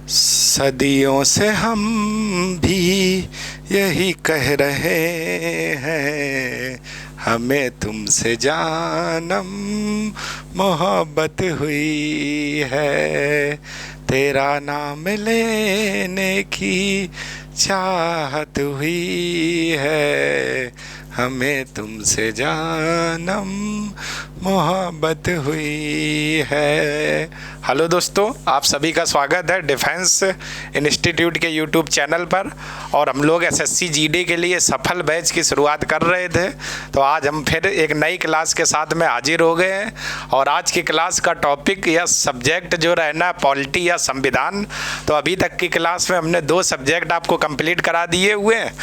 सदियों से हम भी यही कह रहे हैं, हमें तुमसे जानम मोहब्बत हुई है। तेरा नाम लेने की चाहत हुई है, हमें तुमसे जानम मोहब्बत हुई है। हेलो दोस्तों, आप सभी का स्वागत है डिफेंस इंस्टीट्यूट के यूट्यूब चैनल पर। और हम लोग एसएससी जीडी के लिए सफल बैच की शुरुआत कर रहे थे, तो आज हम फिर एक नई क्लास के साथ में हाजिर हो गए हैं। और आज की क्लास का टॉपिक या सब्जेक्ट जो रहना है पॉलिटी या संविधान। तो अभी तक की क्लास में हमने 2 सब्जेक्ट आपको कंप्लीट करा दिए हुए हैं,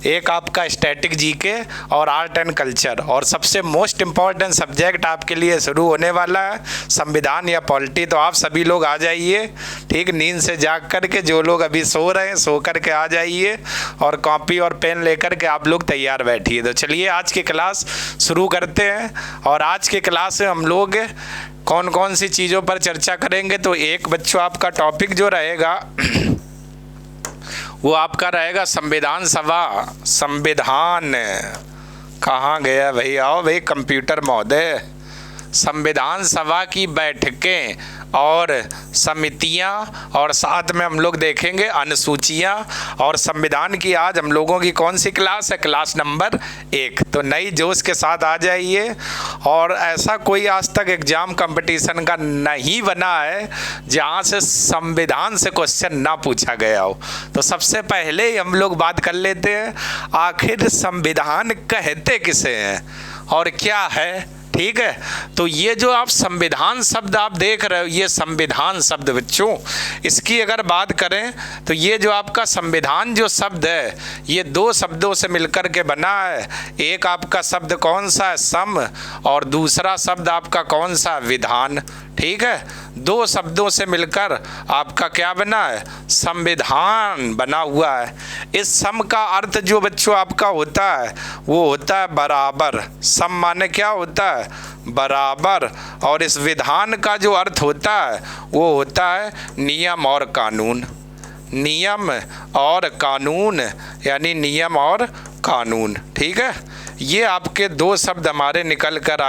एक आपका स्टैटिक जीके और आर्ट एंड कल्चर। और सबसे मोस्ट इम्पॉर्टेंट सब्जेक्ट आपके लिए शुरू होने वाला है संविधान या पॉलिटी। तो आप सभी लोग आ जाइए, ठीक, नींद से जाग करके। जो लोग अभी सो रहे हैं सो करके आ जाइए और कॉपी और पेन लेकर के आप लोग तैयार बैठिए। तो चलिए आज की क्लास शुरू करते हैं। और आज की क्लास में हम लोग कौन कौन सी चीज़ों पर चर्चा करेंगे। तो एक बच्चों आपका टॉपिक जो रहेगा वो आपका रहेगा संविधान सभा। संविधान कहाँ गया भाई? आओ भाई कंप्यूटर महोदय। संविधान सभा की बैठकें और समितियां, और साथ में हम लोग देखेंगे अनुसूचियां। और संविधान की आज हम लोगों की कौन सी क्लास है? Class number 1। तो नई जोश के साथ आ जाइए। और ऐसा कोई आज तक एग्जाम कंपटीशन का नहीं बना है जहां से संविधान से क्वेश्चन ना पूछा गया हो। तो सबसे पहले ही हम लोग बात कर लेते हैं, आखिर संविधान कहते किसे हैं और क्या है, ठीक है। तो ये जो आप संविधान शब्द आप देख रहे हो, ये संविधान शब्द बच्चों, इसकी अगर बात करें तो ये जो आपका संविधान जो शब्द है ये 2 शब्दों से मिलकर के बना है। एक आपका शब्द कौन सा है? सम, और दूसरा शब्द आपका कौन सा? विधान, ठीक है। 2 शब्दों से मिलकर आपका क्या बना है? संविधान बना हुआ है। इस सम का अर्थ जो बच्चों आपका होता है वो होता है बराबर। सम माने क्या होता है? बराबर। और इस विधान का जो अर्थ होता है वो होता है नियम और कानून। नियम और कानून, यानी नियम और कानून, ठीक है। ये आपके 2 शब्द हमारे निकल कर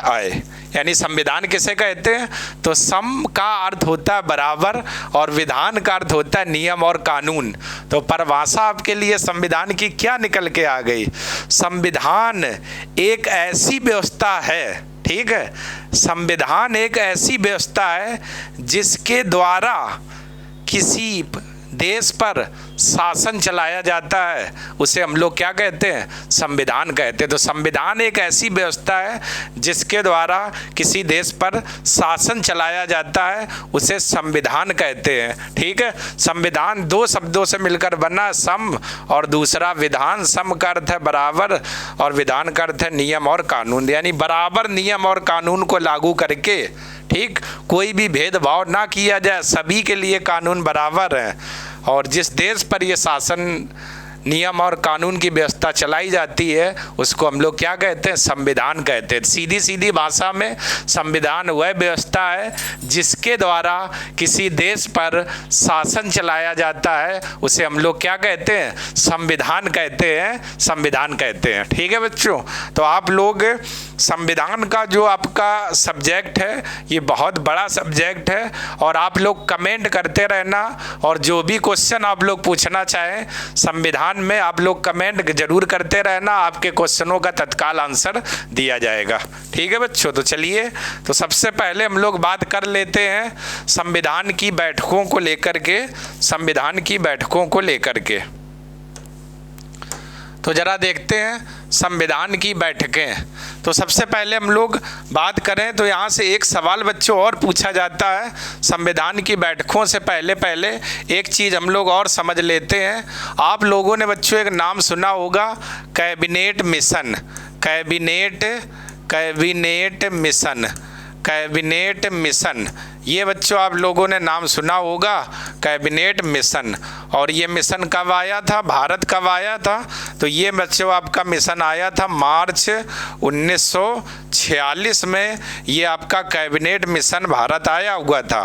आए। यानी संविधान किसे कहते हैं? तो सम का अर्थ होता है बराबर और विधान का अर्थ होता है नियम और कानून। तो परिभाषा आपके लिए संविधान की क्या निकल के आ गई? संविधान एक ऐसी व्यवस्था है, ठीक है, संविधान एक ऐसी व्यवस्था है जिसके द्वारा किसी देश पर शासन चलाया जाता है, उसे हम लोग क्या कहते हैं? संविधान कहते हैं। तो संविधान एक ऐसी व्यवस्था है जिसके द्वारा किसी देश पर शासन चलाया जाता है, उसे संविधान कहते हैं, ठीक है। संविधान 2 शब्दों से मिलकर बना, सम और दूसरा विधान। सम का अर्थ है बराबर और विधान का अर्थ है नियम और कानून। यानी बराबर नियम और कानून को लागू करके, ठीक, कोई भी भेदभाव ना किया जाए, सभी के लिए कानून बराबर है। और जिस देश पर यह शासन नियम और कानून की व्यवस्था चलाई जाती है उसको हम लोग क्या कहते हैं? संविधान कहते हैं। सीधी सीधी भाषा में संविधान वह व्यवस्था है जिसके द्वारा किसी देश पर शासन चलाया जाता है, उसे हम लोग क्या कहते हैं? संविधान कहते हैं, संविधान कहते हैं, ठीक है बच्चों। तो आप लोग संविधान का जो आपका सब्जेक्ट है ये बहुत बड़ा सब्जेक्ट है। और आप लोग कमेंट करते रहना, और जो भी क्वेश्चन आप लोग पूछना चाहें संविधान में आप लोग कमेंट जरूर करते रहना, आपके क्वेश्चनों का तत्काल आंसर दिया जाएगा, ठीक है बच्चों। तो चलिए, तो सबसे पहले हम लोग बात कर लेते हैं संविधान की बैठकों को लेकर के। संविधान की बैठकों को लेकर के तो जरा देखते हैं संविधान की बैठकें। तो सबसे पहले हम लोग बात करें तो यहाँ से एक सवाल बच्चों और पूछा जाता है संविधान की बैठकों से पहले एक चीज़ हम लोग और समझ लेते हैं। आप लोगों ने बच्चों एक नाम सुना होगा, cabinet mission. Cabinet mission, cabinet mission, ये बच्चों आप लोगों ने नाम सुना होगा, कैबिनेट मिशन। और ये मिशन कब आया था? भारत कब आया था? तो ये बच्चों आपका मिशन आया था मार्च 1946 में। ये आपका कैबिनेट मिशन भारत आया हुआ था।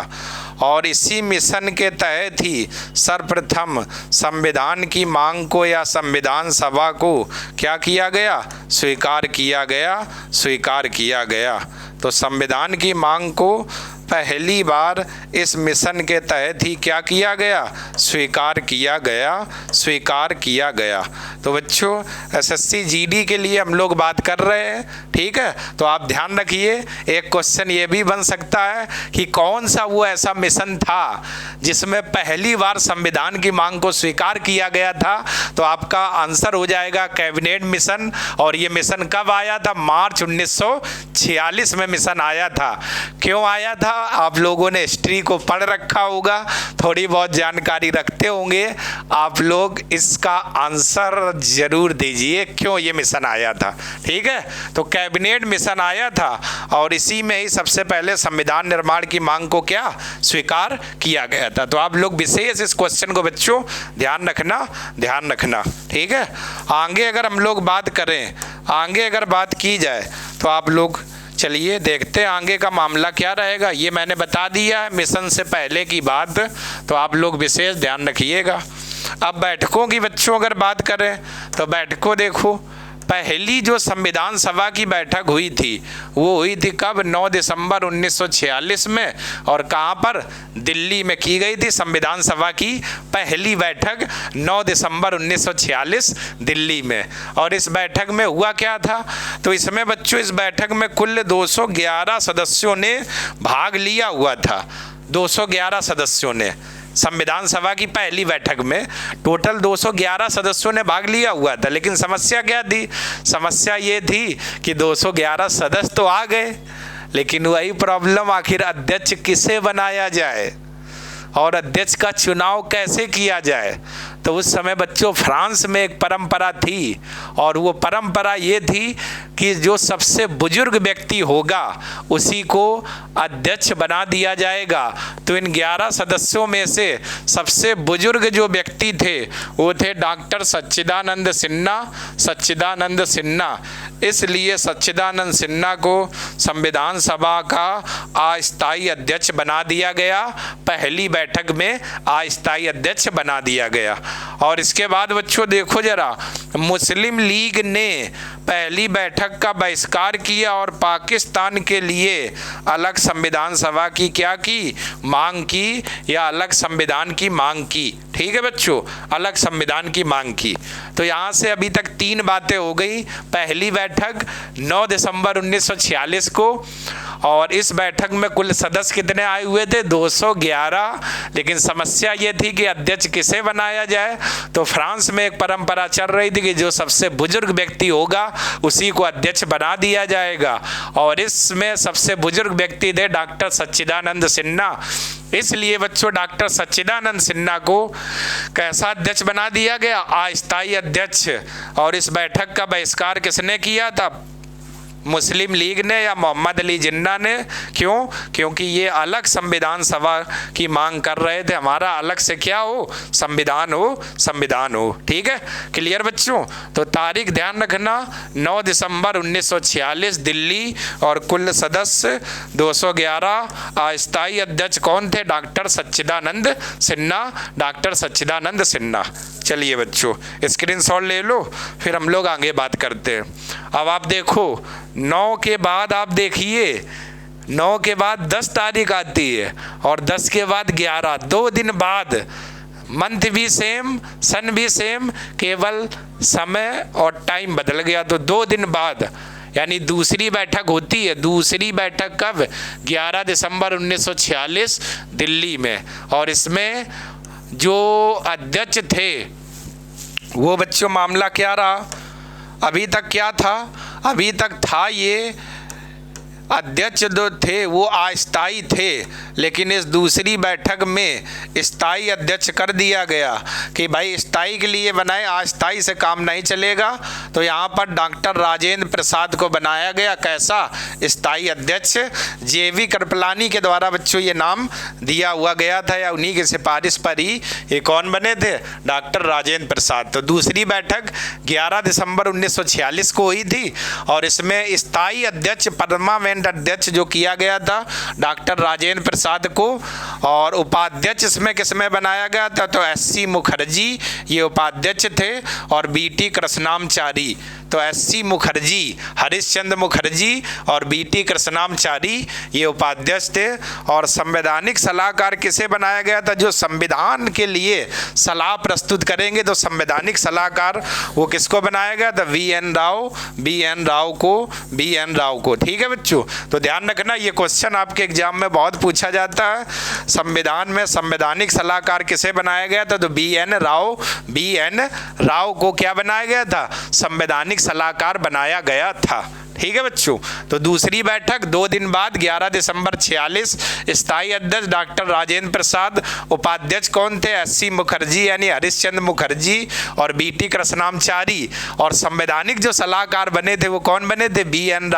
और इसी मिशन के तहत ही सर्वप्रथम संविधान की मांग को या संविधान सभा को क्या किया गया, स्वीकार किया गया। तो संविधान की मांग को पहली बार इस मिशन के तहत ही क्या किया गया, स्वीकार किया गया। तो बच्चों एसएससी जीडी के लिए हम लोग बात कर रहे हैं, ठीक है। तो आप ध्यान रखिए, एक क्वेश्चन ये भी बन सकता है कि कौन सा वो ऐसा मिशन था जिसमें पहली बार संविधान की मांग को स्वीकार किया गया था। तो आपका आंसर हो जाएगा कैबिनेट मिशन। और ये मिशन कब आया था, मार्च 1946 में मिशन आया था। क्यों आया था, आप लोगों ने हिस्ट्री को पढ़ रखा होगा, थोड़ी बहुत जानकारी रखते होंगे आप लोग। इसका आंसर जरूर दीजिए क्यों ये मिशन आया था, ठीक है। तो कैबिनेट मिशन आया था और इसी में ही सबसे पहले संविधान निर्माण की मांग को क्या स्वीकार किया गया था। तो आप लोग विशेष इस क्वेश्चन को बच्चों ध्यान रखना, ठीक है। आगे अगर हम लोग बात करें, आगे अगर बात की जाए तो आप लोग चलिए देखते हैं आगे का मामला क्या रहेगा। ये मैंने बता दिया है मिशन से पहले की बात, तो आप लोग विशेष ध्यान रखिएगा। अब बैठकों की बच्चों अगर बात करें तो बैठकों देखो, पहली जो संविधान सभा की बैठक हुई थी वो हुई थी कब, 9 दिसंबर 1946 में। और कहाँ पर, दिल्ली में की गई थी संविधान सभा की पहली बैठक 9 दिसंबर 1946 दिल्ली में। और इस बैठक में हुआ क्या था, तो इसमें बच्चों इस बैठक में कुल 211 सदस्यों ने भाग लिया हुआ था। 211 सदस्यों ने संविधान सभा की पहली बैठक में टोटल 211 सदस्यों ने भाग लिया हुआ था। लेकिन समस्या क्या थी, समस्या ये थी कि 211 सदस्य तो आ गए, लेकिन वही प्रॉब्लम, आखिर अध्यक्ष किसे बनाया जाए और अध्यक्ष का चुनाव कैसे किया जाए। तो उस समय बच्चों फ्रांस में एक परंपरा थी और वो परंपरा ये थी कि जो सबसे बुजुर्ग व्यक्ति होगा उसी को अध्यक्ष बना दिया जाएगा। तो इन 11 सदस्यों में से सबसे बुजुर्ग जो व्यक्ति थे वो थे डॉक्टर सच्चिदानंद सिन्हा। इसलिए सच्चिदानंद सिन्हा को संविधान सभा का अस्थायी अध्यक्ष बना दिया गया, पहली बैठक में अस्थायी अध्यक्ष बना दिया गया। और इसके बाद बच्चों देखो जरा, मुस्लिम लीग ने पहली बैठक का बहिष्कार किया और पाकिस्तान के लिए अलग संविधान सभा की क्या की, मांग की, या अलग संविधान की मांग की, ठीक है बच्चों, अलग संविधान की मांग की। तो यहाँ से अभी तक 3 बातें हो गई। पहली बैठक 9 दिसंबर 1946 को, और इस बैठक में कुल सदस्य कितने आए हुए थे, 211। लेकिन समस्या ये थी कि अध्यक्ष किसे बनाया जाए। तो फ्रांस में एक परंपरा चल रही थी कि जो सबसे बुजुर्ग व्यक्ति होगा उसी को अध्यक्ष बना दिया जाएगा, और इसमें सबसे बुजुर्ग व्यक्ति थे डॉक्टर सच्चिदानंद सिन्हा। इसलिए बच्चों डॉक्टर सच्चिदानंद सिन्हा को कैसा अध्यक्ष बना दिया गया, अस्थायी अध्यक्ष। और इस बैठक का बहिष्कार किसने किया था, मुस्लिम लीग ने या मोहम्मद अली जिन्ना ने। क्यों, क्योंकि ये अलग संविधान सभा की मांग कर रहे थे, हमारा अलग से क्या हो, संविधान हो, ठीक है, क्लियर बच्चों। तो तारीख ध्यान रखना, 9 दिसंबर 1946 दिल्ली, और कुल सदस्य 211। अस्थायी अध्यक्ष कौन थे, डॉक्टर सच्चिदानंद सिन्हा। चलिए बच्चों स्क्रीनशॉट ले लो, फिर हम लोग आगे बात करते हैं। अब आप देखो 9 के बाद आप देखिए 9 के बाद 10 तारीख आती है और 10 के बाद 11, 2 दिन बाद, मंथ भी सेम, सन भी सेम, केवल समय और टाइम बदल गया। तो 2 दिन बाद यानी दूसरी बैठक होती है। दूसरी बैठक कब, 11 दिसंबर 1946 दिल्ली में। और इसमें जो अध्यक्ष थे वो बच्चों मामला क्या रहा, अभी तक क्या था, अभी तक था ये अध्यक्ष जो थे वो अस्थायी थे, लेकिन इस दूसरी बैठक में स्थायी अध्यक्ष कर दिया गया कि भाई स्थायी के लिए बनाए, अस्थायी से काम नहीं चलेगा। तो यहाँ पर डॉक्टर राजेंद्र प्रसाद को बनाया गया, कैसा, स्थायी अध्यक्ष। जेवी कृपलानी के द्वारा बच्चों ये नाम दिया हुआ गया था, या उन्हीं की सिफारिश पर ही ये कौन बने थे, डॉक्टर राजेंद्र प्रसाद। तो दूसरी बैठक 11 दिसंबर 1946 को हुई थी और इसमें स्थायी अध्यक्ष परमानेंट परमानेंट अध्यक्ष जो किया गया था डॉक्टर राजेंद्र प्रसाद को, और उपाध्यक्ष इसमें किसमें बनाया गया था, तो एस.सी. मुखर्जी ये उपाध्यक्ष थे और बी.टी. कृष्णामचारी। तो एस.सी. मुखर्जी, हरिश्चंद्र मुखर्जी और बी.टी. कृष्णामचारी ये उपाध्यक्ष थे। और संवैधानिक सलाहकार किसे बनाया गया था, जो संविधान के लिए सलाह प्रस्तुत करेंगे, तो संवैधानिक सलाहकार वो किसको बनाया गया था, बी.एन. राव को। ठीक है बच्चों, तो ध्यान रखना ये क्वेश्चन आपके एग्जाम में बहुत पूछा जाता है। संविधान में संवैधानिक सलाहकार किसे बनाया गया था, तो बी.एन. राव को क्या बनाया गया था, संवैधानिक सलाहकार बनाया गया था। ठीक है बच्चों, तो दूसरी बैठक 2 दिन बाद 11 दिसंबर 46, स्थायी अध्यक्ष डॉक्टर राजेंद्र प्रसाद, उपाध्यक्ष कौन थे, एस.सी. मुखर्जी यानी हरिश्चंद्र मुखर्जी और बी.टी. कृष्णामचारी, और संवैधानिक जो सलाहकार बने थे वो कौन बने थे, बी.एन.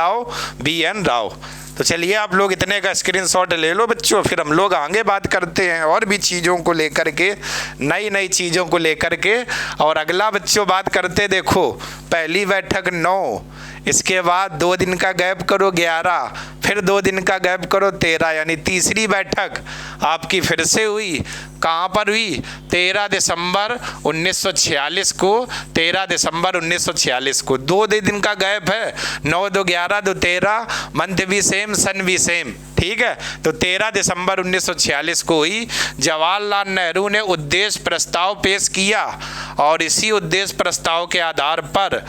राव। तो चलिए आप लोग इतने का स्क्रीनशॉट ले लो बच्चों, फिर हम लोग आगे बात करते हैं और भी चीज़ों को लेकर के, नई चीज़ों को लेकर के। और अगला बच्चों बात करते, देखो पहली बैठक 9, इसके बाद 2 दिन का गैप करो 11, फिर 2 दिन का गैप करो 13, यानी तीसरी बैठक आपकी फिर से हुई। कहाँ पर हुई, 13 दिसंबर 1946 को, 13 दिसंबर 1946 को। 2 दिन का गैप है, 9 2 11 2 13, मंथ भी सेम सन भी सेम। ठीक है, तो 13 दिसंबर 1946 को हुई। जवाहरलाल नेहरू ने उद्देश्य प्रस्ताव पेश किया और इसी उद्देश्य प्रस्ताव के आधार पर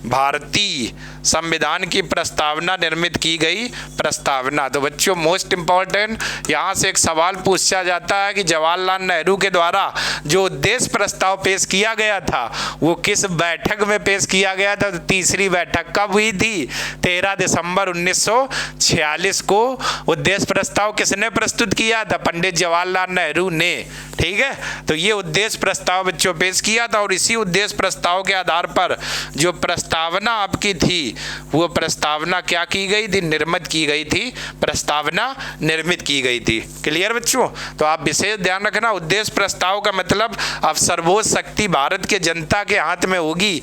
भारतीय संविधान की प्रस्तावना निर्मित की गई। प्रस्तावना, तो बच्चों मोस्ट इंपॉर्टेंट यहाँ से एक सवाल पूछा जाता है कि जवाहरलाल नेहरू के द्वारा जो उद्देश्य प्रस्ताव पेश किया गया था वो किस बैठक में पेश किया गया था, तो तीसरी बैठक कब हुई थी, 13 दिसंबर 1946 को। उद्देश्य प्रस्ताव किसने प्रस्तुत किया था, पंडित जवाहरलाल नेहरू ने। ठीक है, तो ये उद्देश्य प्रस्ताव बच्चों पेश किया था और इसी उद्देश्य प्रस्ताव के आधार पर जो प्रस्तावना आपकी थी वो प्रस्तावना क्या की गई थी, निर्मित की गई थी। प्रस्तावना निर्मित की गई थी। क्लियर बच्चों, तो आप विशेष ध्यान रखना, उद्देश्य प्रस्ताव का मतलब अब सर्वोच्च शक्ति भारत के जनता के हाथ में होगी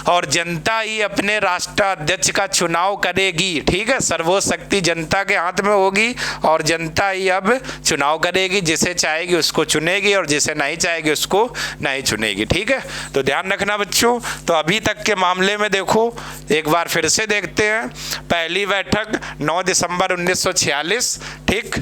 और जनता ही अपने राष्ट्राध्यक्ष का चुनाव करेगी। ठीक है, सर्वोच्च शक्ति जनता के हाथ में होगी और जनता ही अब चुनाव करेगी, जिसे चाहेगी उसको चुनेगी और जिसे नहीं चाहेगी उसको नहीं चुनेगी। ठीक है, तो ध्यान रखना बच्चों। तो अभी तक के मामले में देखो, एक बार फिर से देखते हैं। पहली बैठक 9 दिसंबर 1946। ठीक,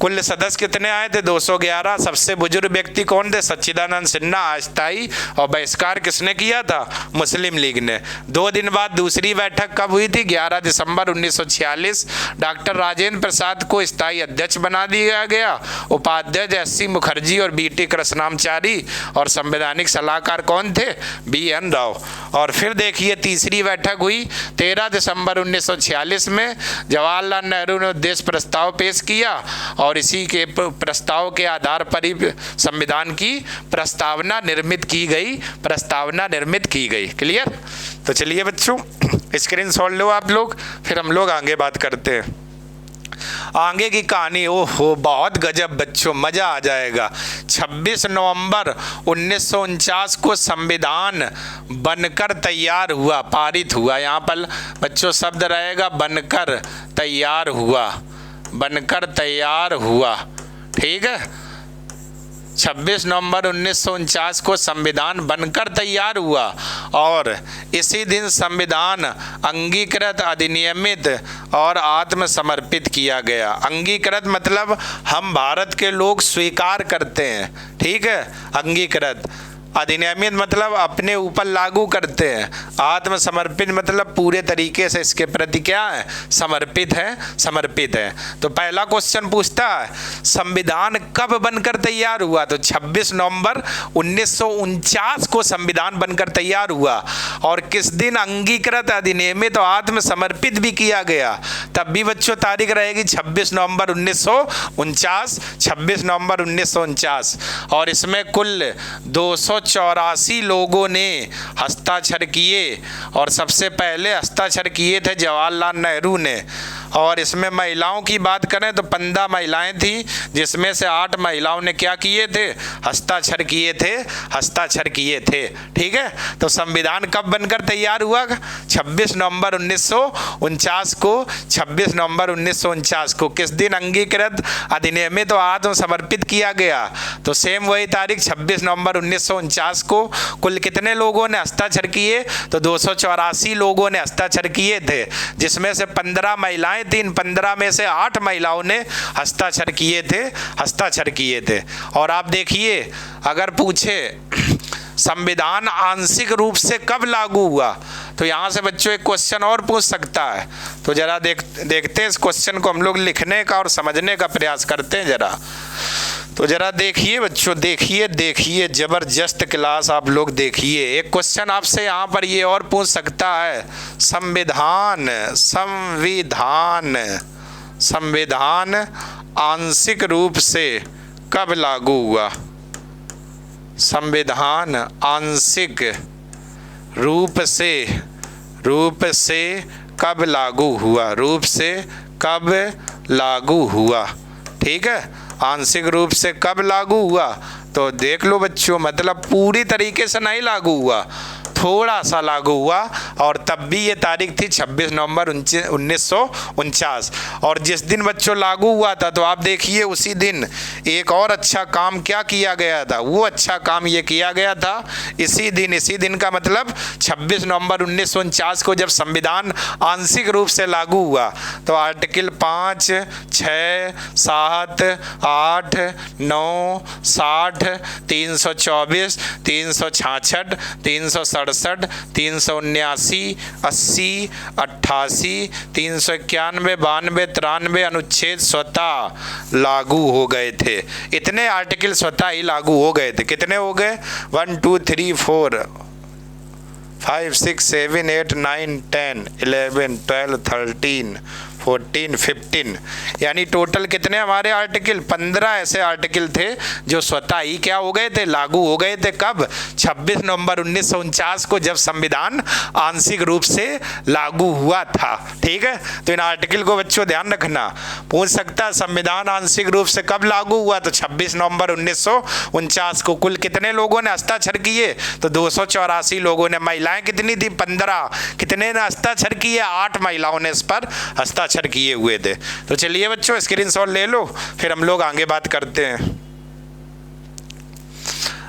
कुल सदस्य कितने आए थे, 211। सबसे बुजुर्ग व्यक्ति कौन थे, सच्चिदानंद सिन्हा अस्थायी, और बहिष्कार किसने किया था, मुस्लिम लीग ने। 2 दिन बाद दूसरी बैठक कब हुई थी, 11 दिसंबर 1946। डॉक्टर राजेंद्र प्रसाद को स्थायी अध्यक्ष बना दिया गया, उपाध्यक्ष एस.सी. मुखर्जी और बी.टी. कृष्णामचारी, और संवैधानिक सलाहकार कौन थे, बी.एन. राव। और फिर देखिए तीसरी बैठक हुई 13 दिसंबर 1946 में। जवाहरलाल नेहरू ने उद्देश्य प्रस्ताव पेश किया और इसी के प्रस्ताव के आधार पर ही संविधान की प्रस्तावना निर्मित की गई। क्लियर, तो चलिए बच्चों स्क्रीनशॉट लो आप लोग, फिर हम लोग आगे बात करते हैं। आगे की कहानी ओहो बहुत गजब बच्चों, मजा आ जाएगा। 26 नवंबर 1949 को संविधान बनकर तैयार हुआ, पारित हुआ। यहाँ पर बच्चों शब्द रहेगा बनकर तैयार हुआ। ठीक है, 26 नवंबर 1949 को संविधान बनकर तैयार हुआ और इसी दिन संविधान अंगीकृत, अधिनियमित और आत्मसमर्पित किया गया। अंगीकृत मतलब हम भारत के लोग स्वीकार करते हैं। ठीक है, अंगीकृत। अधिनियमित मतलब अपने ऊपर लागू करते हैं। आत्मसमर्पित मतलब पूरे तरीके से इसके प्रति क्या है, समर्पित है। तो पहला क्वेश्चन पूछता है संविधान कब बनकर तैयार हुआ, तो 26 नवंबर 1949 को संविधान बनकर तैयार हुआ और किस दिन अंगीकृत, अधिनियमित और आत्मसमर्पित भी किया गया। तब भी बच्चों तारीख रहेगी 26 नवंबर 1949। और इसमें कुल 284 लोगों ने हस्ताक्षर किए और सबसे पहले हस्ताक्षर किए थे जवाहरलाल नेहरू ने और इसमें महिलाओं की बात करें तो 15 महिलाएं थी, जिसमें से 8 महिलाओं ने क्या किए थे, हस्ताक्षर किए थे, हस्ताक्षर किए थे। ठीक है, तो संविधान कब बनकर तैयार हुआ, 26 नवंबर 1949 को, 26 नवंबर 1949 को। किस दिन अंगीकृत अधिनियमित और आत्मसमर्पित किया गया, तो सेम वही तारीख 26 नवंबर 1949 को। कुल कितने लोगों ने हस्ताक्षर किए, तो 284 लोगों ने हस्ताक्षर किए थे, जिसमें से 15 महिलाएं थी। इन 15 में से 8 महिलाओं ने हस्ताक्षर किए थे, हस्ताक्षर किए थे। और आप देखिए, अगर पूछे संविधान आंशिक रूप से कब लागू हुआ, तो यहाँ से बच्चों एक क्वेश्चन और पूछ सकता है। तो जरा देखते हैं इस क्वेश्चन को, हम लोग लिखने का और समझने का प्रयास करते हैं जरा। तो जरा देखिए बच्चों, देखिए जबरदस्त क्लास आप लोग देखिए। एक क्वेश्चन आपसे यहाँ पर ये और पूछ सकता है, संविधान आंशिक रूप से कब लागू हुआ, संविधान आंशिक रूप से कब लागू हुआ, कब लागू हुआ। ठीक है, आंशिक रूप से कब लागू हुआ, तो देख लो बच्चों, मतलब पूरी तरीके से नहीं लागू हुआ, थोड़ा सा लागू हुआ। और तब भी ये तारीख थी 26 नवंबर 1949। और जिस दिन बच्चों लागू हुआ था, तो आप देखिए उसी दिन एक और अच्छा काम क्या किया गया था, वो अच्छा काम ये किया गया था इसी दिन का मतलब 26 नवंबर 1949 को जब संविधान आंशिक रूप से लागू हुआ, तो आर्टिकल 5, 6, 7, 8, 9, 60, 324, 366, 367, 379, 80, 88, 391, 92, 93 अनुच्छेद स्वतः लागू हो गए थे। इतने आर्टिकल स्वतः ही लागू हो गए थे। कितने हो गए, 1 2 3 4 5 6 7 8 9 10 11 12 13 14 15, यानी टोटल कितने हमारे आर्टिकल, 15 ऐसे आर्टिकल थे जो स्वतः ही क्या हो गए थे, लागू हो गए थे। कब, 26 नवंबर 1949 को, जब संविधान आंशिक रूप से लागू हुआ था। ठीक है, तो इन आर्टिकल को बच्चों ध्यान रखना। पूछ सकता है संविधान आंशिक रूप से कब लागू हुआ, तो 26 नवंबर 1949 को। कुल कितने लोगों ने हस्ताक्षर किए, तो 284 लोगों ने। महिलाएं कितनी थी, 15। कितने ने हस्ताक्षर किए, 8 महिलाओं ने इस पर हस्ताक्षर किए हुए थे। तो चलिए बच्चों स्क्रीनशॉट ले लो, फिर हम लोग आगे बात करते हैं।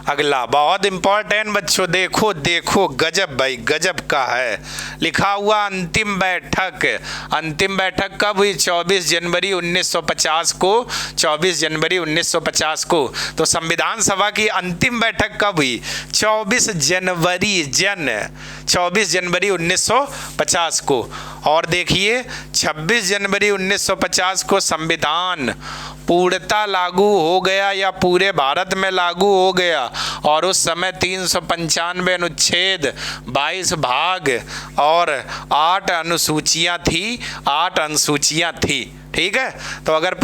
अगला बहुत इंपॉर्टेंट बच्चों, देखो गजब भाई गजब का है, लिखा हुआ अंतिम बैठक। अंतिम बैठक कब हुई, 24 जनवरी 1950 को, 24 जनवरी 1950 को। तो संविधान सभा की अंतिम बैठक कब हुई, 24 जनवरी 1950 को। और देखिए 26 जनवरी 1950 को संविधान पूर्णतः लागू हो गया या पूरे भारत में लागू हो गया। और उस समय 395 अनुच्छेद, 22 भाग और 8 अनुसूचियां थी। ठीक है, तो अगर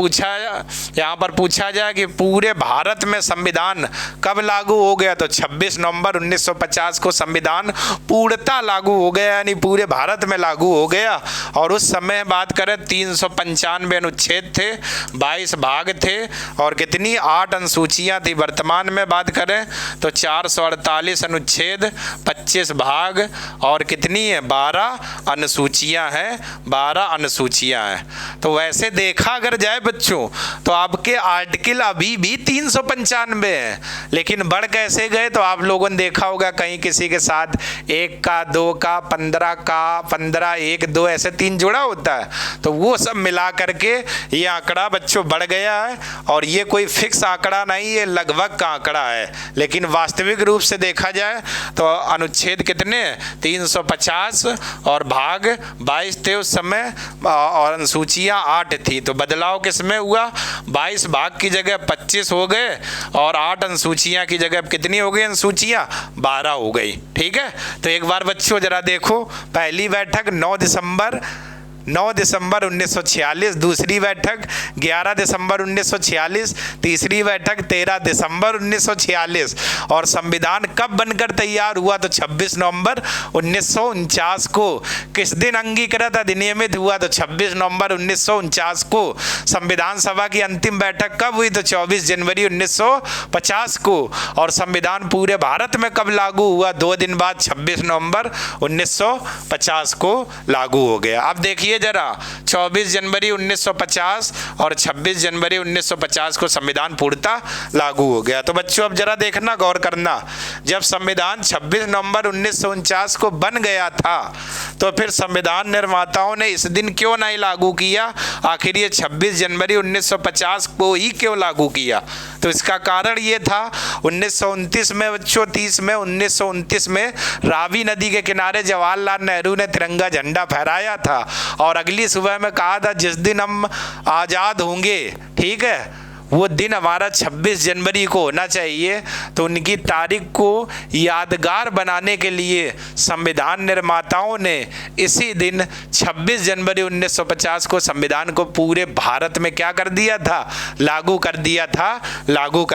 यहाँ पर पूछा जाए कि पूरे भारत में संविधान कब लागू हो गया, तो 26 नवंबर 1950 को संविधान पूर्णतः लागू हो गया, यानी पूरे भारत में लागू हो गया। और उस समय बात करें 395 अनुच्छेद थे, 22 भाग थे और कितनी 8 अनुसूचियां थी। वर्तमान में बात करें तो 448 अनुच्छेद, 25 भाग और कितनी है 12 अनुसूचियां हैं, 12 अनुसूचियां हैं। तो वैसे देखा अगर जाए बच्चों, तो आपके आर्टिकल अभी भी 395 है, लेकिन बढ़ कैसे गए, तो आप लोगों ने देखा होगा कहीं किसी के साथ 1 का 2 का 15 का 15 1 2 ऐसे 3 जुड़ा होता है, तो वो सब मिला करके ये आंकड़ा बच्चों बढ़ गया है। और ये कोई फिक्स आंकड़ा नहीं है, लगभग का आंकड़ा है, लेकिन वास्तविक रूप से देखा जाए तो अनुच्छेद कितने 350 और भाग 22 थे उस समय, और अनुसूचियां 8 थी। तो बदलाव किसमें हुआ, 22 भाग की जगह 25 हो गए और 8 अनुसूचियां की जगह कितनी हो गई, अनुसूचियां 12 हो गई। ठीक है, तो एक बार बच्चों जरा देखो, पहली बैठक 9 दिसंबर 9 दिसंबर 1946 दूसरी बैठक, 11 दिसंबर 1946 तीसरी बैठक, 13 दिसंबर 1946। और संविधान कब बनकर तैयार हुआ? तो 26 नवंबर 1949 को। किस दिन अंगीकृत अधिनियमित हुआ? तो 26 नवंबर 1949 को। संविधान सभा की अंतिम बैठक कब हुई? तो 24 जनवरी 1950 को। और संविधान पूरे भारत में कब लागू हुआ? 2 दिन बाद 26 नवंबर 1950 को लागू हो गया। अब देखिए जरा, 24 जनवरी 1950 और 26 जनवरी 1950 को संविधान पूर्णतः लागू हो गया। तो बच्चों अब जरा देखना, गौर करना, जब संविधान 26 नवंबर 1949 को बन गया था तो फिर संविधान निर्माताओं ने इस दिन क्यों नहीं लागू किया? आखिर ये 26 जनवरी 1950 को ही क्यों लागू किया? तो इसका कारण ये था, 1929 में बच्चों 30 में 1929 में रावी नदी के किनारे जवाहरलाल नेहरू ने तिरंगा झंडा फहराया था और अगली सुबह में कहा था जिस दिन हम आज़ाद होंगे, ठीक है, वो दिन हमारा 26 जनवरी को होना चाहिए। तो उनकी तारीख को यादगार बनाने के लिए संविधान निर्माताओं ने इसी दिन 26 जनवरी 1950 को संविधान को पूरे भारत में क्या कर दिया था? लागू कर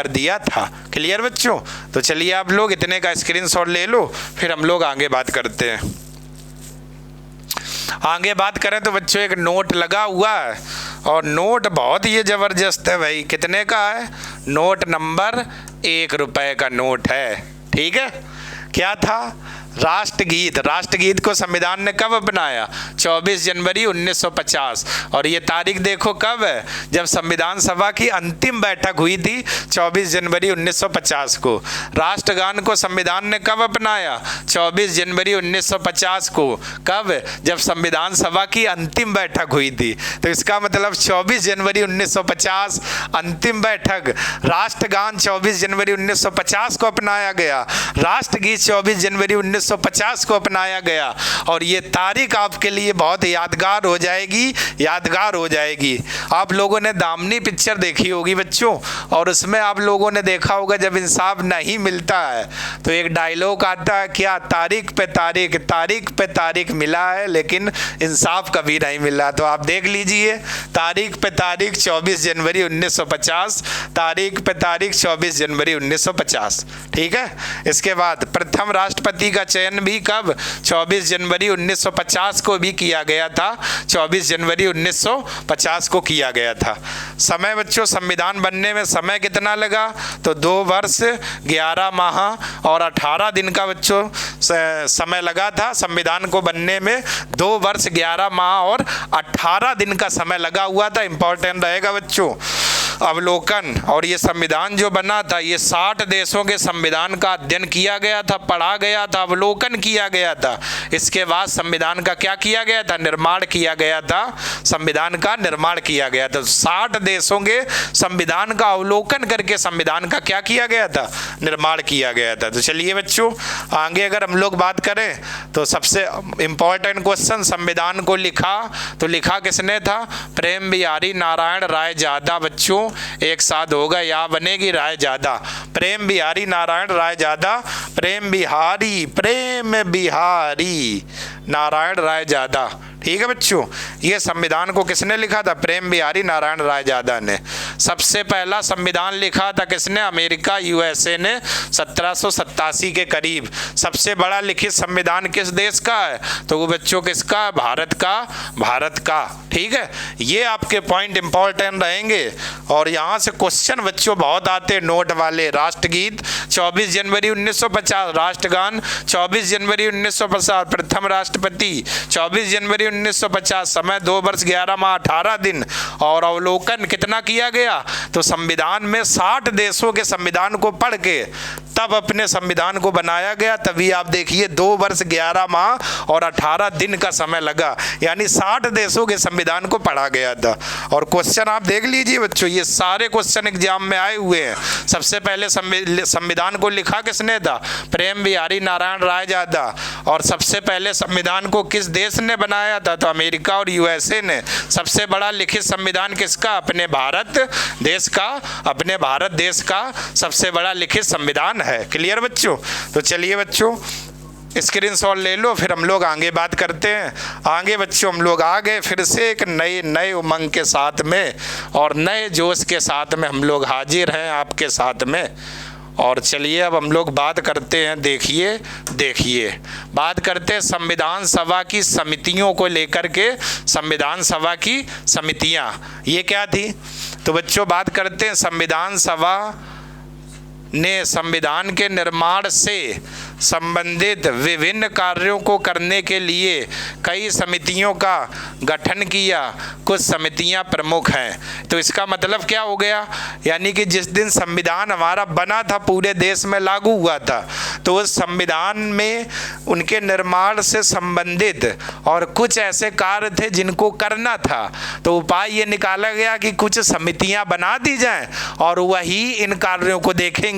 दिया था। क्लियर बच्चों? तो चलिए आप लोग इतने का स्क्रीनशॉट ले लो, फिर हम लोग आगे बात करते हैं। आगे बात करें तो बच्चों एक नोट लगा हुआ है और नोट बहुत ही ज़बरदस्त है भाई। कितने का है? नोट नंबर 1 रुपए का नोट है, ठीक है। क्या था? राष्ट्रगीत। राष्ट्रगीत को संविधान ने कब अपनाया? 24 जनवरी 1950। और ये तारीख देखो कब है? जब संविधान सभा की अंतिम बैठक हुई थी 24 जनवरी 1950 को। राष्ट्रगान को संविधान ने कब अपनाया? 24 जनवरी 1950 को। कब? जब संविधान सभा की अंतिम बैठक हुई थी। तो इसका मतलब 24 जनवरी 1950 अंतिम बैठक, राष्ट्रगान 24 जनवरी 1950 को अपनाया गया, राष्ट्रगीत 24 जनवरी 1950 को अपनाया गया। और ये तारीख आपके लिए बहुत यादगार हो जाएगी। आप लोगों ने दामनी पिक्चर देखी होगी बच्चों, और उसमें आप लोगों ने देखा होगा जब इंसाफ नहीं मिलता है तो एक डायलॉग आता है, क्या? तारीख पे तारीख मिला है लेकिन इंसाफ कभी नहीं मिला। तो आप देख लीजिए, तारीख पे तारीख 24 जनवरी 1950, तारीख पे तारीख 24 जनवरी 1950, ठीक है। इसके बाद प्रथम राष्ट्रपति का चयन भी कब? 24 जनवरी 1950 को भी किया गया था। 24 जनवरी 1950 को किया गया था। समय बच्चों, संविधान बनने में समय कितना लगा? तो 2 वर्ष 11 माह और 18 दिन का बच्चों समय लगा था। संविधान को बनने में 2 वर्ष 11 माह और 18 दिन का समय लगा हुआ था। इंपॉर्टेंट रहेगा बच्चों अवलोकन। और ये संविधान जो बना था, ये 60 देशों के संविधान का अध्ययन किया गया था, पढ़ा गया था, अवलोकन किया गया था। इसके बाद संविधान का क्या किया गया था? निर्माण किया गया था। संविधान का निर्माण किया गया था। 60 देशों के संविधान का अवलोकन करके संविधान का क्या किया गया था? निर्माण किया गया था। तो चलिए बच्चों आगे अगर हम लोग बात करें तो सबसे इंपॉर्टेंट क्वेश्चन, संविधान को लिखा तो लिखा किसने था? प्रेम बिहारी नारायण राय जादा। बच्चों एक साथ होगा, या बनेगी राय जादा। प्रेम बिहारी नारायण राय जादा, प्रेम बिहारी नारायण राय जादा, ठीक है बच्चों। ये संविधान को किसने लिखा था? प्रेम बिहारी नारायण राय जादा ने। सबसे पहला संविधान लिखा था किसने? अमेरिका USA ने 1787 के करीब। सबसे बड़ा लिखित संविधान किस देश का है? तो वो बच्चों किसका? भारत का, ठीक है। ये आपके पॉइंट इंपॉर्टेंट रहेंगे। और यहाँ से क्वेश्चन बच्चों बहुत आते हैं नोट वाले। राष्ट्रगीत 24 जनवरी 1950, राष्ट्रगान 24 जनवरी 1950, प्रथम राष्ट्रपति 24 जनवरी 1950, समय 2 वर्ष 11 माह 18 दिन। और अवलोकन कितना किया गया? तो संविधान में 60 देशों के संविधान को पढ़ के तब अपने संविधान को बनाया गया। तभी आप देखिए 2 वर्ष 11 माह और 18 दिन का समय लगा, यानी 60 देशों के संविधान को पढ़ा गया था। और क्वेश्चन आप देख लीजिए बच्चों, ये सारे क्वेश्चन एग्जाम में आए हुए हैं। सबसे पहले संविधान को लिखा किसने था? प्रेम बिहारी नारायण राय जादा। और सबसे पहले संविधान को किस देश ने बनाया था? तो अमेरिका और USA ने। सबसे बड़ा लिखित संविधान किसका? अपने भारत देश का सबसे बड़ा लिखित संविधान है। क्लियर बच्चों? तो चलिए बच्चों स्क्रीनशॉट ले लो, फिर हम लोग आगे बात करते हैं। आगे बच्चों हम लोग आ गए फिर से एक नए उमंग के साथ में और नए जोश के साथ में हम लोग हाजिर हैं आपके साथ में। और चलिए अब हम लोग बात करते हैं, देखिए बात करते हैं संविधान सभा की समितियों को लेकर के। संविधान सभा की समितियां ये क्या थी? तो बच्चों बात करते हैं, संविधान सभा ने संविधान के निर्माण से संबंधित विभिन्न कार्यों को करने के लिए कई समितियों का गठन किया। कुछ समितियां प्रमुख हैं। तो इसका मतलब क्या हो गया? यानी कि जिस दिन संविधान हमारा बना था, पूरे देश में लागू हुआ था, तो उस संविधान में उनके निर्माण से संबंधित और कुछ ऐसे कार्य थे जिनको करना था। तो उपाय ये निकाला गया कि कुछ समितियां बना दी जाएं और वही इन कार्यों को देखेंगी।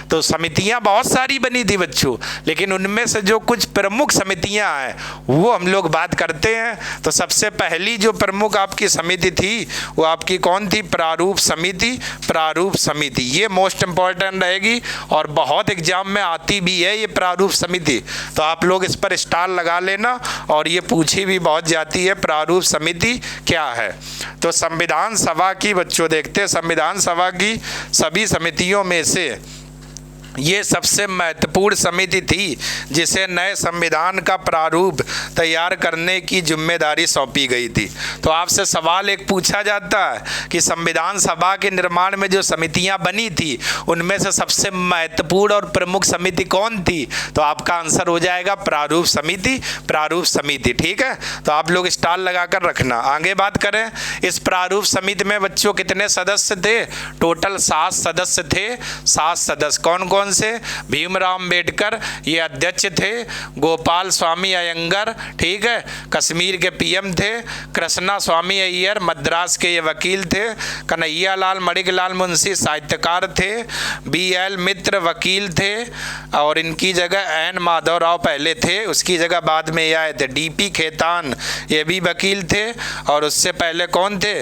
तो समितियां बहुत सारी बनी थी बच्चों, लेकिन उनमें से जो कुछ प्रमुख समितियां हैं वो हम लोग बात करते हैं। तो सबसे पहली जो प्रमुख आपकी समिति थी वो आपकी कौन थी? प्रारूप समिति। प्रारूप समिति ये मोस्ट इंपॉर्टेंट रहेगी और बहुत एग्जाम में आती भी है ये प्रारूप समिति। तो आप लोग इस पर स्टार लगा लेना और ये पूछी भी बहुत जाती है, प्रारूप समिति क्या है। तो संविधान सभा की बच्चों देखते हैं, संविधान सभा की सभी समितियों में से ये सबसे महत्वपूर्ण समिति थी जिसे नए संविधान का प्रारूप तैयार करने की जिम्मेदारी सौंपी गई थी। तो आपसे सवाल एक पूछा जाता है कि संविधान सभा के निर्माण में जो समितियां बनी थी उनमें से सबसे महत्वपूर्ण और प्रमुख समिति कौन थी? तो आपका आंसर हो जाएगा प्रारूप समिति। प्रारूप समिति, ठीक है। तो आप लोग स्टार लगाकर रखना। आगे बात करें, इस प्रारूप समिति में बच्चों कितने सदस्य थे? टोटल 7 सदस्य थे। 7 सदस्य कौन कौन से? भीमराव अंबेडकर ये अध्यक्ष थे, गोपाल स्वामी अयंगर, ठीक है, कश्मीर के पीएम थे, कृष्णा स्वामी अय्यर मद्रास के ये वकील थे, कन्हैया लाल मणिकलाल मुंशी साहित्यकार थे, BL मित्र वकील थे और इनकी जगह एन माधव राव पहले थे, उसकी जगह बाद में ये आए थे DP खेतान, ये भी वकील थे। और उससे पहले कौन थे?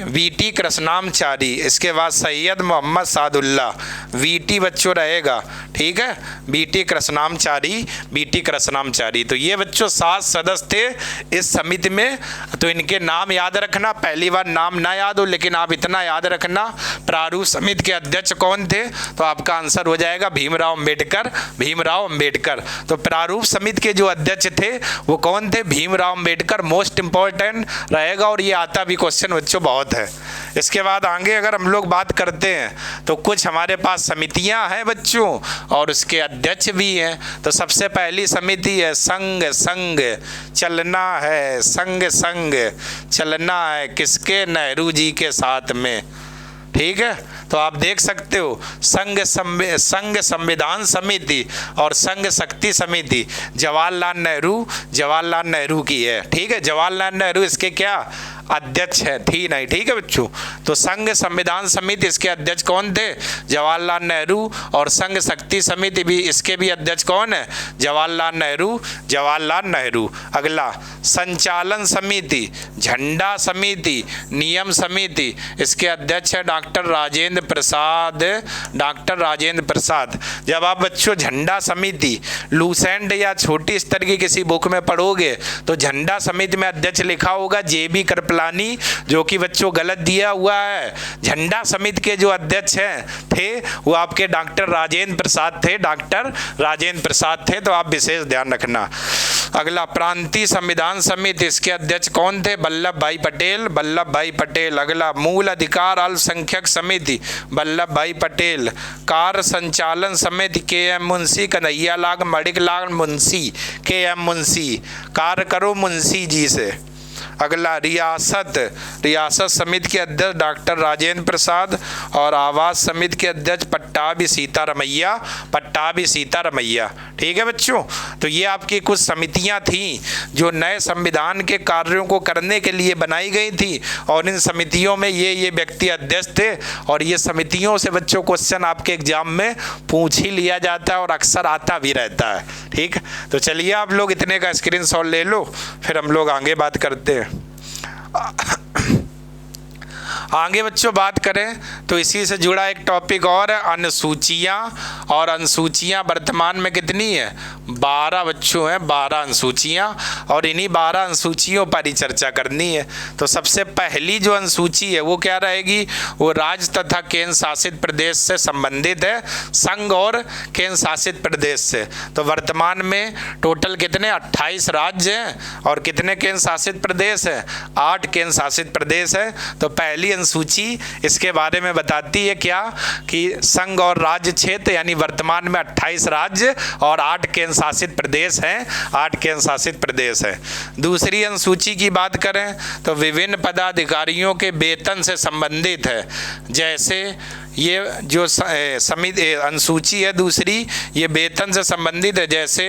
VT कृष्णामचारी। इसके बाद सैयद मोहम्मद सादुल्ला, VT बच्चों रहेगा, ठीक है, BT कृष्णामचारी। तो ये बच्चों 7 सदस्य थे इस समिति में। तो इनके नाम याद रखना, पहली बार नाम ना याद हो लेकिन आप इतना याद रखना, प्रारूप समिति के अध्यक्ष कौन थे? तो आपका आंसर हो जाएगा भीमराव अंबेडकर। भीमराव अंबेडकर। तो प्रारूप समिति के जो अध्यक्ष थे वो कौन थे? भीमराव अंबेडकर। मोस्ट इंपॉर्टेंट रहेगा और ये आता भी क्वेश्चन बच्चों बहुत है। इसके बाद आगे अगर हम लोग बात करते हैं तो कुछ हमारे पास समितियां हैं बच्चों और उसके अध्यक्ष भी हैं। तो सबसे पहली समिति है संग संग चलना है, संग संग चलना है किसके? नेहरू जी के साथ में, ठीक है। तो आप देख सकते हो संघ संविधान समिति और संघ शक्ति समिति जवाहरलाल नेहरू की है, ठीक है। जवाहरलाल नेहरू इसके क्या अध्यक्ष है? थी नहीं, ठीक है बच्चों। तो संघ संविधान समिति इसके अध्यक्ष कौन थे? जवाहरलाल नेहरू। और संघ शक्ति समिति भी इसके भी अध्यक्ष कौन है? जवाहरलाल नेहरू। अगला संचालन समिति, झंडा समिति, नियम समिति, इसके अध्यक्ष है डॉक्टर राजेंद्र प्रसाद। जब आप बच्चों झंडा समिति लूसेंट या छोटी स्तर की किसी बुक में पढ़ोगे तो झंडा समिति में अध्यक्ष लिखा होगा JB कृपलानी, जो कि बच्चों गलत दिया हुआ है। झंडा समिति के जो अध्यक्ष थे वो आपके डॉक्टर राजेंद्र प्रसाद थे। तो आप विशेष ध्यान रखना। अगला प्रांतीय संविधान समिति, इसके अध्यक्ष कौन थे? वल्लभ भाई पटेल। अगला मूल अधिकार अल्पसंख्यक समिति, वल्लभ भाई पटेल। कार्य संचालन समिति KM मुंशी, कन्हैया लाल मणिकलाल मुंशी, KM मुंशी। कार्य करो मुंशी जी से। अगला रियासत समिति के अध्यक्ष डॉक्टर राजेंद्र प्रसाद और आवास समिति के अध्यक्ष पट्टाभी सीतारमैया, ठीक है बच्चों। तो ये आपकी कुछ समितियां थीं जो नए संविधान के कार्यों को करने के लिए बनाई गई थी और इन समितियों में ये व्यक्ति अध्यक्ष थे। और ये समितियों से बच्चों क्वेश्चन आपके एग्जाम में पूछ ही लिया जाता है और अक्सर आता भी रहता है, ठीक। तो चलिए आप लोग इतने का स्क्रीनशॉट ले लो, फिर हम लोग आगे बात करते हैं। आगे बच्चों बात करें तो इसी से जुड़ा एक टॉपिक और है, अनुसूचियाँ। और अनुसूचियाँ वर्तमान में कितनी है? 12 बच्चों हैं, 12 अनुसूचियाँ, और इन्हीं 12 अनुसूचियों पर ही चर्चा करनी है। तो सबसे पहली जो अनुसूची है वो क्या रहेगी? वो राज्य तथा केंद्र शासित प्रदेश से संबंधित है, संघ और केंद्र शासित प्रदेश से। तो वर्तमान में टोटल कितने? 28 राज्य हैं और कितने केंद्र शासित प्रदेश हैं? 8 केंद्र शासित प्रदेश है। तो पहली अनुसूची इसके बारे में बताती है क्या? कि संघ और राज्य क्षेत्र, यानी वर्तमान में 28 राज्य और 8 केंद्र शासित प्रदेश हैं, 8 केंद्र शासित प्रदेश हैं। दूसरी अनुसूची की बात करें तो विभिन्न पदाधिकारियों के वेतन से संबंधित है। जैसे ये जो समिति अनुसूची है दूसरी, ये वेतन से संबंधित है। जैसे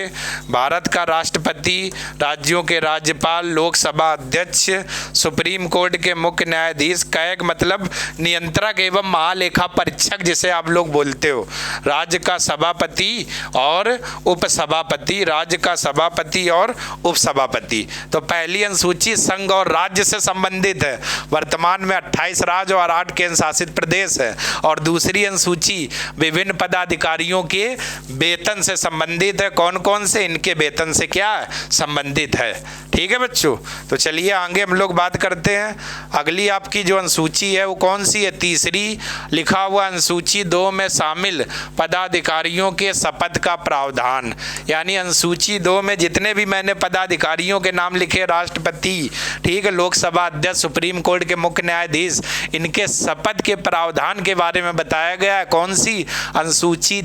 भारत का राष्ट्रपति, राज्यों के राज्यपाल, लोकसभा अध्यक्ष, सुप्रीम कोर्ट के मुख्य न्यायाधीश, कैग मतलब नियंत्रक एवं महालेखा परीक्षक जिसे आप लोग बोलते हो, राज्य का सभापति और उपसभापति, राज्य का सभापति और उपसभापति। तो पहली अनुसूची संघ और राज्य से संबंधित है, वर्तमान में 28 राज्य और 8 केंद्र शासित प्रदेश है। और दूसरी अनुसूची विभिन्न पदाधिकारियों के वेतन से संबंधित है। कौन कौन से? इनके वेतन से क्या संबंधित है। ठीक है बच्चों, तो चलिए आगे हम लोग बात करते हैं। अगली आपकी जो अनुसूची है वो कौन सी है? तीसरी लिखा हुआ अनुसूची 2 में शामिल पदाधिकारियों के शपथ का प्रावधान। यानी अनुसूची 2 में जितने भी मैंने पदाधिकारियों के नाम लिखे, राष्ट्रपति, ठीक है, लोकसभा अध्यक्ष, सुप्रीम कोर्ट के मुख्य न्यायाधीश, इनके शपथ के प्रावधान के बारे में बताया गया है। कौन सी? अनुसूची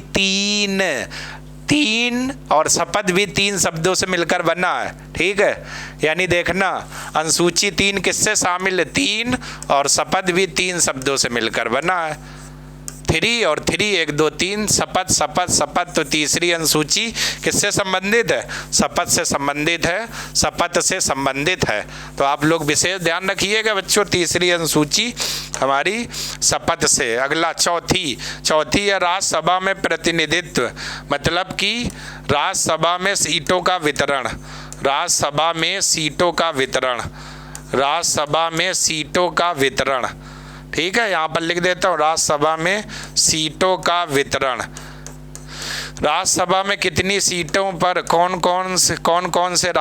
3 और शपथ भी 3 शब्दों से मिलकर बना है। ठीक है, यानी देखना अनुसूची 3 किससे शामिल है? 3, और शपथ भी 3 शब्दों से मिलकर बना है। 3 और 3, 1 2 3, शपथ शपथ शपथ। तो तीसरी अनुसूची किससे संबंधित है? शपथ से संबंधित है, शपथ से संबंधित है। तो आप लोग विशेष ध्यान रखिएगा बच्चों, तीसरी अनुसूची हमारी शपथ से। अगला चौथी है राज्यसभा में प्रतिनिधित्व, मतलब कि राज्यसभा में सीटों का वितरण, राज्यसभा में सीटों का वितरण, राज्यसभा में सीटों का वितरण। ठीक है, यहाँ पर लिख देता हूँ, राज्यसभा में सीटों का वितरण। राज्यसभा में कितनी सीटों पर कौन कौन से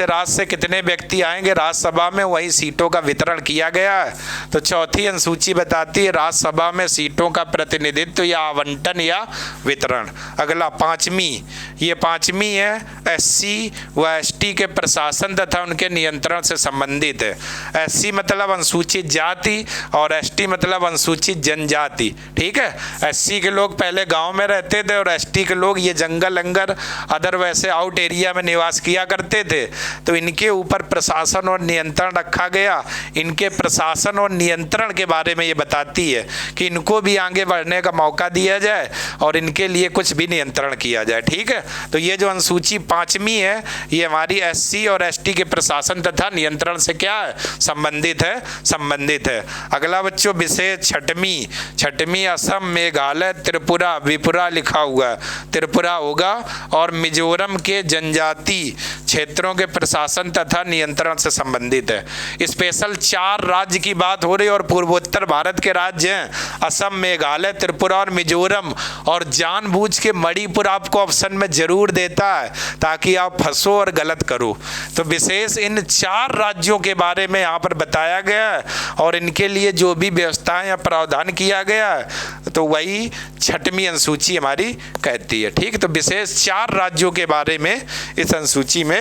राज्य से कितने व्यक्ति आएंगे राज्यसभा में, वही सीटों का वितरण किया गया है। तो चौथी अनुसूची बताती है राज्यसभा में सीटों का प्रतिनिधित्व या आवंटन या वितरण। अगला पांचवी है एससी व एसटी के प्रशासन तथा उनके नियंत्रण से संबंधित है। एससी मतलब अनुसूचित जाति और एसटी मतलब अनुसूचित जनजाति। ठीक है, एससी के लोग पहले गाँव में रहते थे और एसटी के लोग ये जंगल अंगर अदर वैसे आउट एरिया में निवास किया करते थे। तो इनके ऊपर प्रशासन और नियंत्रण रखा गया। इनके प्रशासन और नियंत्रण के बारे में ये बताती है कि इनको भी आगे बढ़ने का मौका दिया जाए और इनके लिए कुछ भी नियंत्रण किया जाए। ठीक है, तो ये जो अनुसूची 5वीं है ये हमारी एससी और एसटी के प्रशासन तथा नियंत्रण से क्या है? संबंधित है। अगला बच्चों विशेष 6वीं असम, मेघालय, त्रिपुरा, विपुरा लिखा हुआ है, त्रिपुरा होगा, और मिजोरम के जनजाति क्षेत्रों के प्रशासन तथा नियंत्रण से संबंधित है। स्पेशल 4 राज्य की बात हो रही है और पूर्वोत्तर भारत के राज्य हैं असम, मेघालय, त्रिपुरा और मिजोरम। और जानबूझ के मणिपुर आपको ऑप्शन में जरूर देता है ताकि आप फंसो और गलत करो। तो विशेष इन 4 राज्यों के बारे में यहाँ पर बताया गया है और इनके लिए जो भी व्यवस्थाएं या प्रावधान किया गया है तो वही 6वीं अनुसूची हमारी कहती है। ठीक, तो विशेष 4 राज्यों के बारे में इस अनुसूची में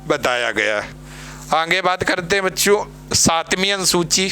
बताया गया है। आगे बात करते हैं बच्चों 7वीं अनुसूची,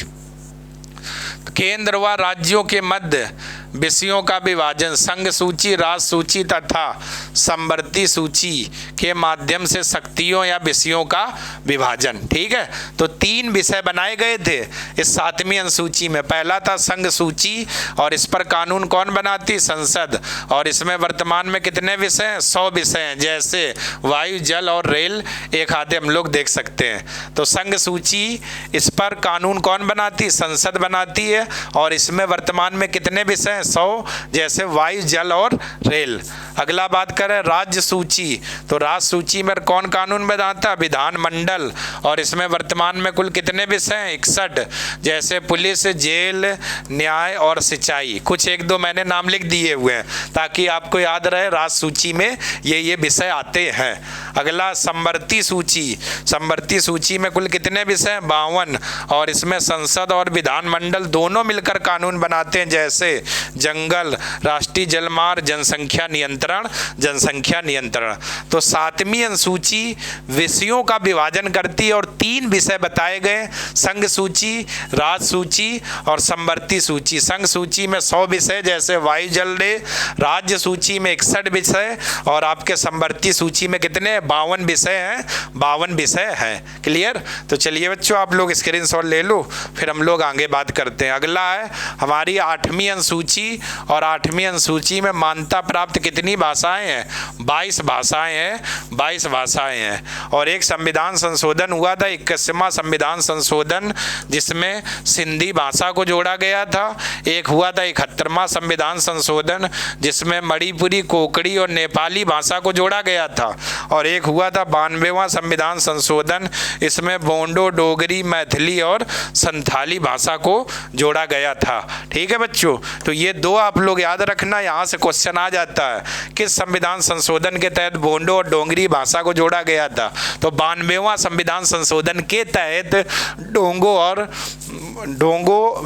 केंद्र व राज्यों के मध्य विषयों का विभाजन संघ सूची, राज्य सूची तथा समवर्ती सूची के माध्यम से शक्तियों या विषयों का विभाजन। ठीक है, तो 3 विषय बनाए गए थे इस 7वीं अनुसूची में। पहला था संघ सूची और इस पर कानून कौन बनाती? संसद। और इसमें वर्तमान में कितने विषय हैं? 100 विषय हैं, जैसे वायु, जल और रेल एक आधे हम लोग देख सकते हैं। तो संघ सूची, इस पर कानून कौन बनाती? संसद बनाती है। और इसमें वर्तमान में कितने विषय हैं? हैं 100, जैसे वायु, जल और रेल। अगला बात करें राज्य सूची, तो राज्य सूची में कौन कानून बनाता है? विधानमंडल। और इसमें वर्तमान में कुल कितने विषय हैं? 61, जैसे पुलिस, जेल, न्याय और सिंचाई। कुछ एक दो मैंने नाम लिख दिए हुए हैं ताकि आपको याद रहे राज्य सूची में ये विषय आते हैं। अगला समवर्ती सूची, समवर्ती सूची में कुल कितने विषय हैं? 52, और इसमें संसद और विधानमंडल दोनों मिलकर कानून बनाते हैं, जैसे जंगल, राष्ट्रीय जलमार्ग, जनसंख्या नियंत्रण, जनसंख्या नियंत्रण। तो 7वीं अनुसूची विषयों का विभाजन करती है और 3 विषय बताए गए, संघ सूची, राज्य सूची और समवर्ती सूची। संघ सूची में 100 विषय जैसे वायु, जल, रे। राज्य सूची में 61 विषय और आपके समवर्ती सूची में कितने? 52 विषय हैं, 52 विषय हैं। क्लियर? तो चलिए बच्चों आप लोग स्क्रीनशॉट ले लो, फिर हम लोग आगे बात करते हैं। अगला है हमारी 8वीं अनुसूची, और 8वीं अनुसूची में मान्यता प्राप्त कितनी भाषाएं हैं? 22 भाषाएं हैं, 22 भाषाएं हैं। और एक संविधान संशोधन हुआ था, 21वां संविधान संशोधन, जिसमें सिंधी भाषा को जोड़ा गया था। एक हुआ था 71वां संविधान संशोधन, जिसमें मणिपुरी, कोंकणी और नेपाली भाषा को जोड़ा गया था। और एक हुआ था 92वां संविधान संशोधन, इसमें बोंडो, डोगरी, मैथिली और संथाली भाषा को जोड़ा गया था। ठीक है बच्चों, तो ये 2 आप लोग याद रखना, यहाँ से क्वेश्चन आ जाता है किस संविधान संशोधन के तहत बोंडो और डोगरी भाषा को जोड़ा गया था? तो 92वां संविधान संशोधन के तहत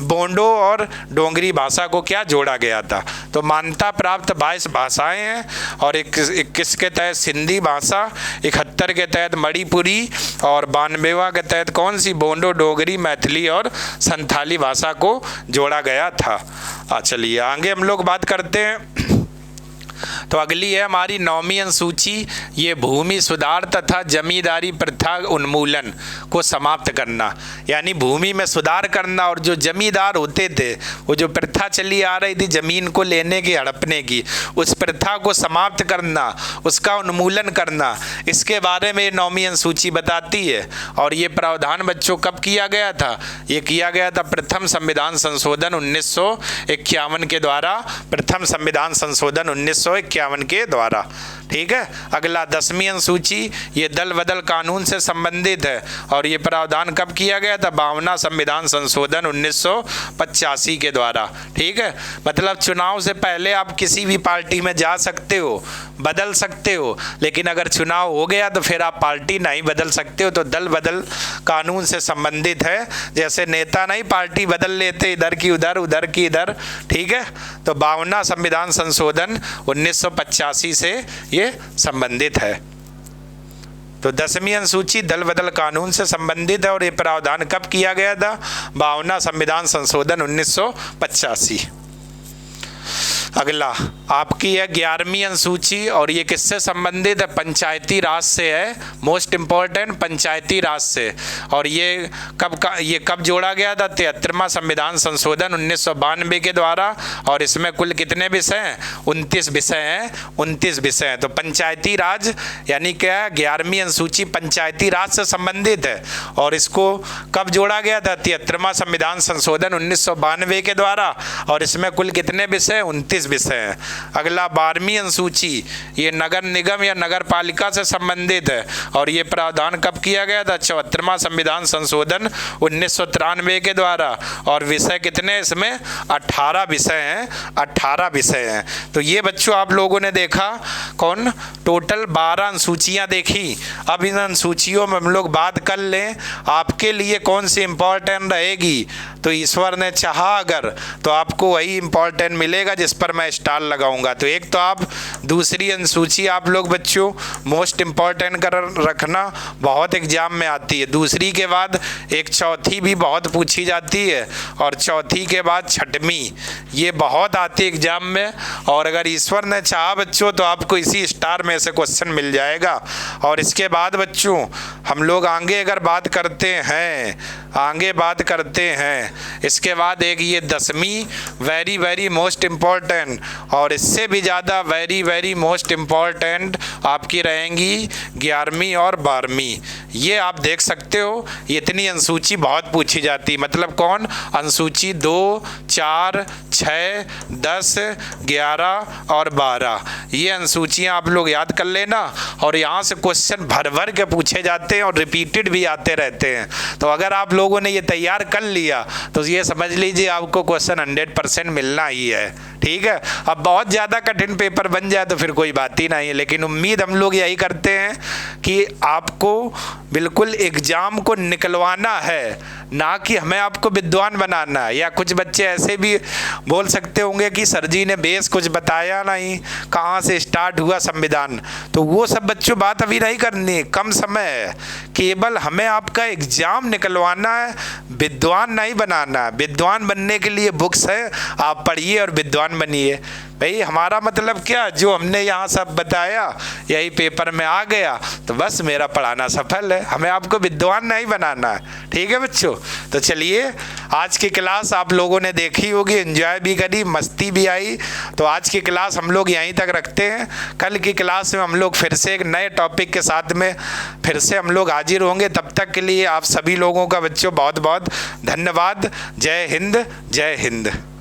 बोंडो और डोगरी भाषा को क्या जोड़ा गया था? तो मान्यता प्राप्त 22 भाषाएं हैं, और 21 के तहत सिंधी भाषा, 71 के तहत मणिपुरी और 92वां के तहत कौन सी? बोंडो, डोगरी, मैथिली और संथाली भाषा को जोड़ा गया था। चलिए आगे हम लोग बात करते हैं। तो अगली है हमारी 9वीं अनुसूची, ये भूमि सुधार तथा जमींदारी प्रथा उन्मूलन को समाप्त करना, यानी भूमि में सुधार करना। और जो जमींदार होते थे, वो जो प्रथा चली आ रही थी जमीन को लेने की, हड़पने की, उस प्रथा को समाप्त करना, उसका उन्मूलन करना, इसके बारे में 9वीं अनुसूची बताती है। और ये प्रावधान बच्चों कब किया गया था? ये किया गया था प्रथम संविधान संशोधन 1951 के द्वारा, प्रथम संविधान संशोधन 1951 के द्वारा। ठीक है। अगला 10वीं अनुसूची, ये दल बदल कानून से संबंधित है, और ये प्रावधान कब किया गया था? 52वां संविधान संशोधन 1985 के द्वारा। ठीक है, मतलब चुनाव से पहले आप किसी भी पार्टी में जा सकते हो, बदल सकते हो, लेकिन अगर चुनाव हो गया तो फिर आप पार्टी नहीं बदल सकते हो। तो दल बदल कानून से संबंधित है, जैसे नेता नहीं पार्टी बदल लेते, इधर की उधर, उधर की इधर। ठीक है, तो 52वां संविधान संशोधन 1985 से ये संबंधित है। तो 10वीं अनुसूची दल बदल कानून से संबंधित है, और ये प्रावधान कब किया गया था? 52वां संविधान संशोधन 1985। अगला आपकी है 11वीं अनुसूची, और ये किससे संबंधित है? पंचायती राज से है, मोस्ट इम्पॉर्टेंट, पंचायती राज से। और ये कब जोड़ा गया था? 73वां संविधान संशोधन 1992 के द्वारा। और इसमें कुल कितने विषय हैं? 29 विषय हैं, 29 विषय हैं। तो पंचायती राज यानी क्या है? 11वीं अनुसूची पंचायती राज से संबंधित है, और इसको कब जोड़ा गया था? 73वां संविधान संशोधन 1992 के द्वारा। और इसमें कुल कितने विषय? 29 विषय हैं। अगला 12वीं अनुसूची, ये नगर निगम या नगर पालिका से संबंधित है, और ये प्रावधान कब किया गया था? 74वां संविधान संशोधन 1993 के द्वारा। और विषय कितने इसमें? 18 विषय हैं, 18 विषय हैं। तो ये बच्चों आप लोगों ने देखा कौन? टोटल 12 अनुसूचियां देखी। अब इन अनुसूचियों में हम लोग बात कर लें आपके लिए कौन सी इंपॉर्टेंट रहेगी। तो ईश्वर ने चाहा अगर, तो आपको वही इंपॉर्टेंट मिलेगा जिस पर मैं स्टार लगाऊंगा। तो एक तो आप दूसरी अनुसूची आप लोग बच्चों मोस्ट इम्पॉर्टेंट कर रखना, बहुत एग्जाम में आती है। दूसरी के बाद एक चौथी भी बहुत पूछी जाती है, और चौथी के बाद छठवीं, ये बहुत आती है एग्जाम में। और अगर ईश्वर ने चाहा बच्चों तो आपको इसी स्टार में से क्वेश्चन मिल जाएगा। और इसके बाद बच्चों हम लोग आगे अगर बात करते हैं, आगे बात करते हैं, इसके बाद एक ये 10वीं वेरी वेरी मोस्ट इम्पॉर्टेंट, और इससे भी ज़्यादा वेरी वेरी मोस्ट इम्पॉर्टेंट आपकी रहेंगी 11वीं और 12वीं। ये आप देख सकते हो, इतनी अनुसूची बहुत पूछी जाती, मतलब कौन? अनुसूची 2, 4, 6, 10, 11 और 12 ये अनुसूचियाँ आप लोग याद कर लेना। और यहाँ से क्वेश्चन भर भर के पूछे जाते हैं और रिपीटेड भी आते रहते हैं। तो अगर आप लोगों ने ये तैयार कर लिया तो ये समझ लीजिए आपको क्वेश्चन 100% मिलना ही है। ठीक है, अब बहुत ज़्यादा कठिन पेपर बन जाए तो फिर कोई बात ही नहीं है, लेकिन उम्मीद हम लोग यही करते हैं कि आपको बिल्कुल एग्ज़ाम को निकलवाना है, ना कि हमें आपको विद्वान बनाना है। या कुछ बच्चे ऐसे भी बोल सकते होंगे कि सर जी ने बेस कुछ बताया नहीं, कहाँ से स्टार्ट हुआ संविधान। तो वो सब बच्चों बात अभी नहीं करनी, कम समय है, केवल हमें आपका एग्ज़ाम निकलवाना है, विद्वान नहीं बनाना है। विद्वान बनने के लिए बुक्स है, आप पढ़िए और विद्वान बनिए। भाई हमारा मतलब क्या, जो हमने यहाँ सब बताया यही पेपर में आ गया तो बस मेरा पढ़ाना सफल है, हमें आपको विद्वान नहीं बनाना है। ठीक है बच्चों, तो चलिए आज की क्लास आप लोगों ने देखी होगी, एंजॉय भी करी, मस्ती भी आई। तो आज की क्लास हम लोग यहीं तक रखते हैं। कल की क्लास में हम लोग फिर से एक नए टॉपिक के साथ में फिर से हम लोग हाजिर होंगे। तब तक के लिए आप सभी लोगों का बच्चों बहुत बहुत धन्यवाद। जय हिंद, जय हिंद।